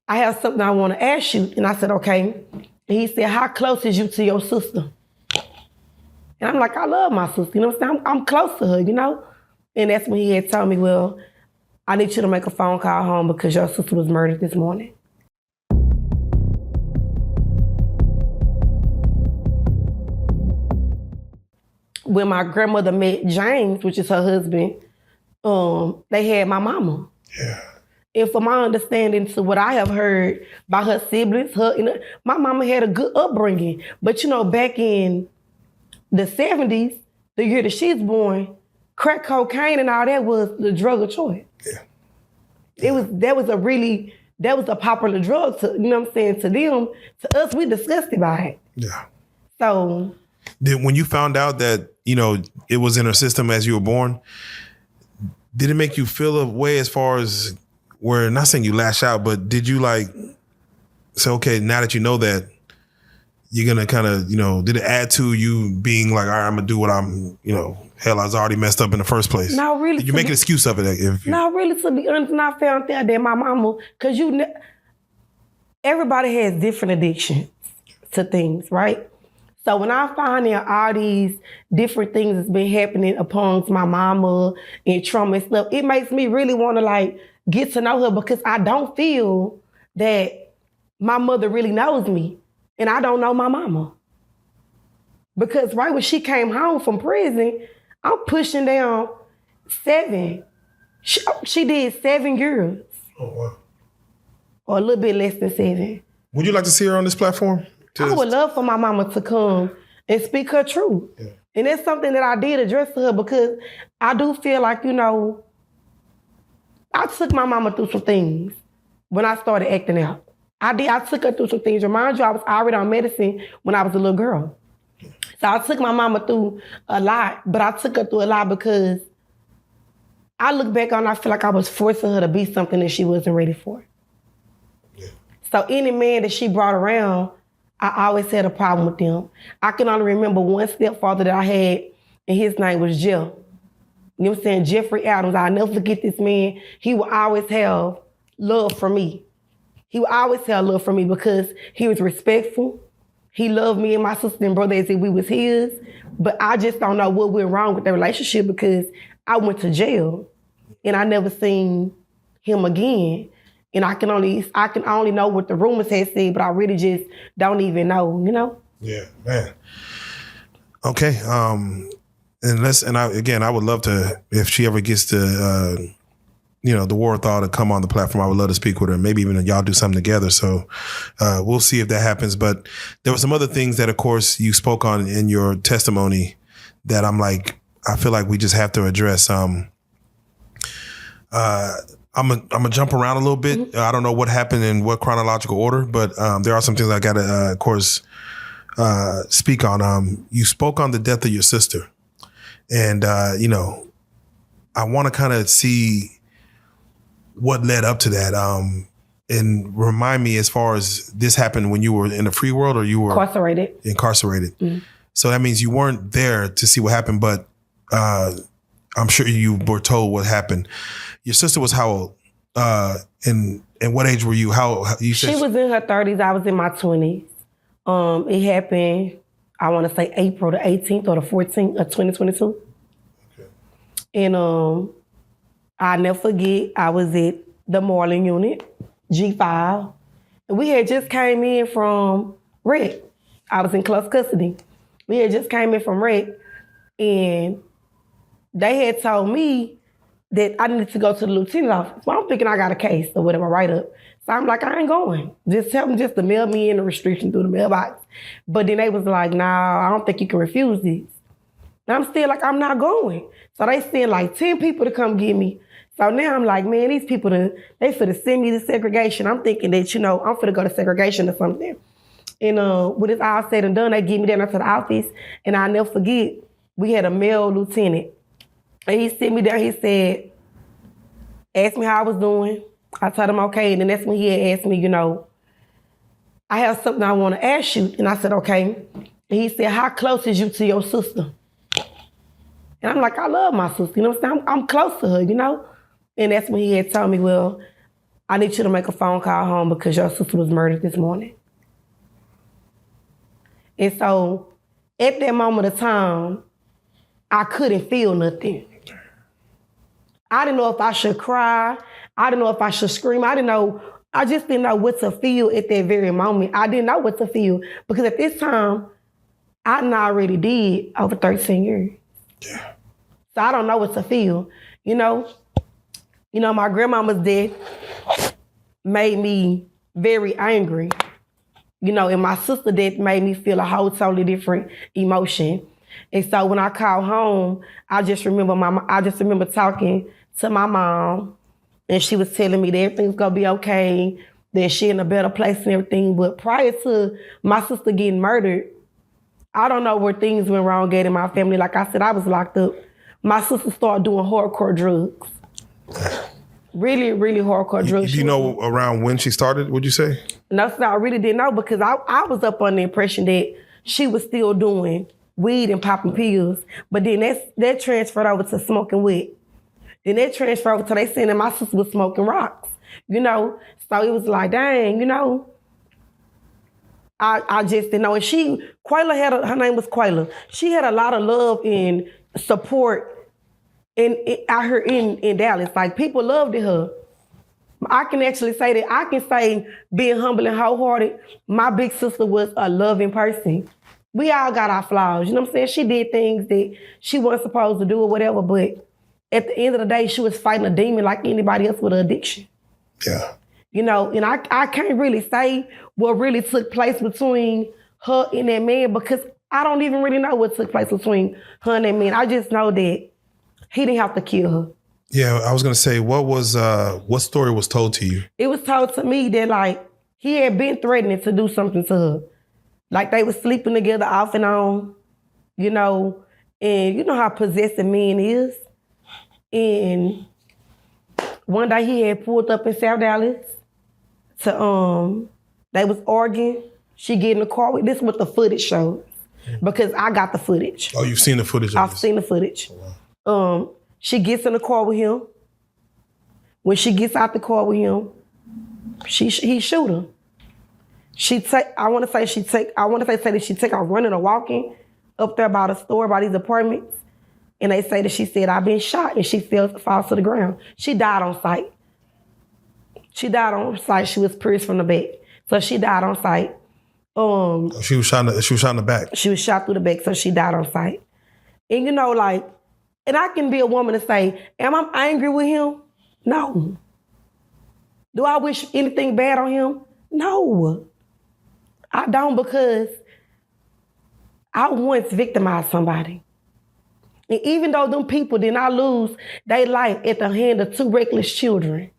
I have something I want to ask you. And I said, okay. And he said, how close is you to your sister? And I'm like, I love my sister, you know what I'm saying? I'm close to her, you know? And that's when he had told me, well, I need you to make a phone call home because your sister was murdered this morning. When my grandmother met James, which is her husband, they had my mama. Yeah. And from my understanding to what I have heard by her siblings, my mama had a good upbringing. But you know, back in the 70s, the year that she's born, crack cocaine and all that was the drug of choice. Yeah. That was a popular drug to, you know what I'm saying, to them. To us, we disgusted by it. Yeah. So when you found out that, you know, it was in her system as you were born, did it make you feel a way as far as where, not saying you lash out, but did you like say, okay, now that you know that, you're going to kind of, you know, did it add to you being like, all right, I'm going to do what I'm, you know, hell, I was already messed up in the first place? No, really. Did you make an excuse of it? No, really, to be honest, and I found out that my mama, because everybody has different addictions to things, right? So when I find out all these different things that's been happening upon my mama and trauma and stuff, it makes me really want to like get to know her because I don't feel that my mother really knows me and I don't know my mama. Because right when she came home from prison, I'm pushing down 7. She did 7 years. Oh, wow. Or a little bit less than 7. Would you like to see her on this platform? I would love for my mama to come and speak her truth. Yeah. And that's something that I did address to her because I do feel like, you know, I took my mama through some things when I started acting out. I took her through some things. Remind you, I was already on medicine when I was a little girl. So I took my mama through a lot, but I took her through a lot because I look back on it, I feel like I was forcing her to be something that she wasn't ready for. Yeah. So any man that she brought around, I always had a problem with them. I can only remember one stepfather that I had, and his name was Jeff. You know what I'm saying? Jeffrey Adams. I'll never forget this man. He would always have love for me. He would always have love for me because he was respectful. He loved me and my sister and brother as if we was his. But I just don't know what went wrong with the relationship because I went to jail and I never seen him again. And I can only know what the rumors had said, but I really just don't even know, you know? Yeah, man. Okay. I would love to, if she ever gets to, you know, the Warthall to come on the platform, I would love to speak with her. Maybe even y'all do something together. So we'll see if that happens. But there were some other things that, of course, you spoke on in your testimony that I'm like, I feel like we just have to address. I'm gonna jump around a little bit. Mm-hmm. I don't know what happened in what chronological order, but there are some things I gotta, of course, speak on. You spoke on the death of your sister, and you know, I want to kind of see what led up to that. And remind me, as far as this happened when you were in the free world or you were incarcerated. Mm-hmm. So that means you weren't there to see what happened, but I'm sure you were told what happened. Your sister was how old? And what age were you? She was in her 30s. I was in my 20s. It happened, I want to say April the 18th or the 14th of 2022. Okay. And I'll never forget, I was at the Marlin unit, G5. And we had just came in from rec. I was in close custody. We had just came in from rec. And they had told me that I needed to go to the lieutenant's office. Well, I'm thinking I got a case or whatever, write up. So I'm like, I ain't going. Just tell them just to mail me in the restriction through the mailbox. But then they was like, nah, I don't think you can refuse this. And I'm still like, I'm not going. So they sent like 10 people to come get me. So now I'm like, man, these people, they finna send me to segregation. I'm thinking that, you know, I'm finna go to segregation or something. And when it's all said and done, they get me down to the office. And I'll never forget, we had a male lieutenant. And he sent me down, he said, asked me how I was doing. I told him, okay. And then that's when he had asked me, you know, I have something I want to ask you. And I said, okay. And he said, how close is you to your sister? And I'm like, I love my sister. You know what I'm saying? I'm close to her, you know? And that's when he had told me, well, I need you to make a phone call home because your sister was murdered this morning. And so at that moment of time, I couldn't feel nothing. I didn't know if I should cry. I didn't know if I should scream. I just didn't know what to feel at that very moment. I didn't know what to feel because at this time, I already did over 13 years. Yeah. So I don't know what to feel, you know? My grandmama's death made me very angry, and my sister's death made me feel a whole totally different emotion. And so when I called home, I just remember talking to my mom, and she was telling me that everything's gonna be okay, that she in a better place and everything. But prior to my sister getting murdered, I don't know where things went wrong in my family. Like I said, I was locked up. My sister started doing hardcore drugs. Really, really hardcore drugs. Do you know around when she started, would you say? No, so I really didn't know because I was up on the impression that she was still doing weed and popping pills. But then that transferred over to smoking weed. Then that transferred over to they saying that my sister was smoking rocks. So it was like, dang, I just didn't know. And Quayla her name was Quayla. She had a lot of love and support out here in Dallas. Like, people loved her. I can actually say that. I can say, being humble and wholehearted, my big sister was a loving person. We all got our flaws, you know what I'm saying? She did things that she wasn't supposed to do or whatever, but at the end of the day, she was fighting a demon like anybody else with an addiction. Yeah. And I can't really say what really took place between her and that man because I don't even really know what took place between her and that man. I just know that he didn't have to kill her. Yeah, I was gonna say, what story was told to you? It was told to me that like he had been threatening to do something to her. Like they was sleeping together off and on, and you know how possessive men is. And one day he had pulled up in South Dallas they was arguing. She get in the car with this is what the footage shows. Because I got the footage. Oh, you've seen the footage of I've seen the footage. Oh, wow. She gets in the car with him. When she gets out the car with him, he shoot her. I want to say she take her running or walking up there by the store, by these apartments. And they say that she said, I've been shot, and she falls to the ground. She died on sight. She was pierced from the back. So she died on sight. She was shot in the back. She was shot through the back, so she died on sight. And and I can be a woman to say, am I angry with him? No. Do I wish anything bad on him? No. I don't, because I once victimized somebody. And even though them people did not lose their life at the hand of two reckless children,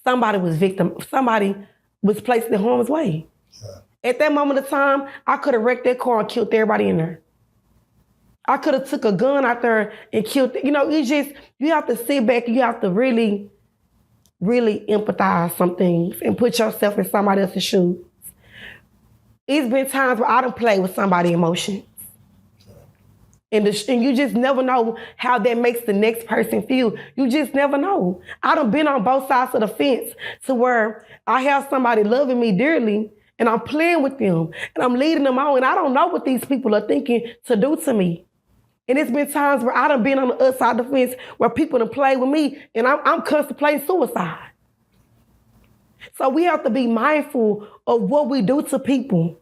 somebody was placed in harm's way. Yeah. At that moment of time, I could have wrecked that car and killed everybody in there. I could have took a gun out there and killed. You have to sit back and you have to really, really empathize some things and put yourself in somebody else's shoes. It's been times where I done played with somebody's emotions. And you just never know how that makes the next person feel. You just never know. I done been on both sides of the fence to where I have somebody loving me dearly and I'm playing with them and I'm leading them on and I don't know what these people are thinking to do to me. And it's been times where I done been on the other side of the fence where people done played with me and I'm contemplating suicide. So we have to be mindful of what we do to people.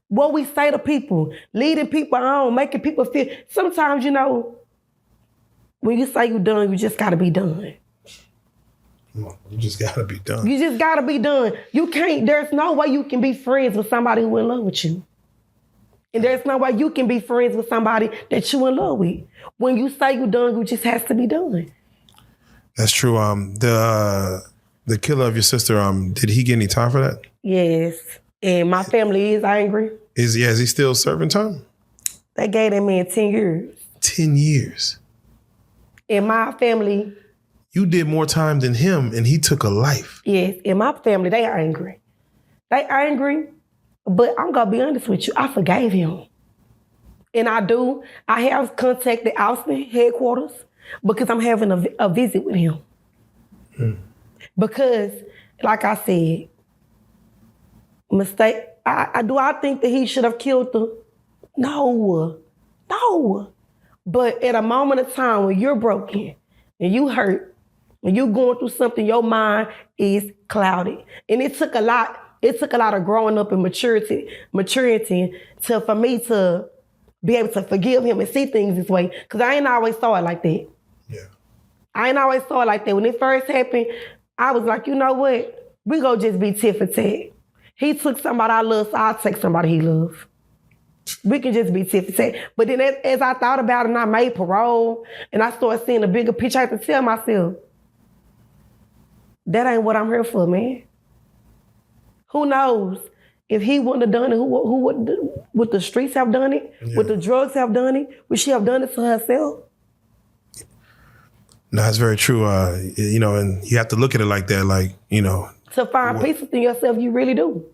What we say to people, leading people on, making people feel. Sometimes, when you say you're done, you just gotta be done. You just gotta be done. You just gotta be done. There's no way you can be friends with somebody who in love with you. And there's no way you can be friends with somebody that you in love with. When you say you're done, you just has to be done. That's true. The killer of your sister, did he get any time for that? Yes. And my family is angry. Is he still serving time? They gave that man 10 years. 10 years. In my family. You did more time than him and he took a life. Yes, in my family, they are angry. They angry, but I'm gonna be honest with you, I forgave him. And I have contacted Austin headquarters because I'm having a visit with him. Because, like I said, mistake. I think that he should have killed her? No. But at a moment of time when you're broken and you hurt and you going through something, your mind is clouded. And it took a lot of growing up and maturity for me to be able to forgive him and see things this way. Because I ain't always saw it like that. Yeah. I ain't always saw it like that. When it first happened, I was like, you know what? We gonna just be tit for tat. He took somebody I love, so I'll take somebody he loves. We can just be tit for tat. But then as I thought about it and I made parole and I started seeing a bigger picture, I had to tell myself, that ain't what I'm here for, man. Who knows? If he wouldn't have done it, who would the streets have done it? Yeah. Would the drugs have done it? Would she have done it to herself? No, that's very true. And you have to look at it like that, like, To find peace within yourself, you really do.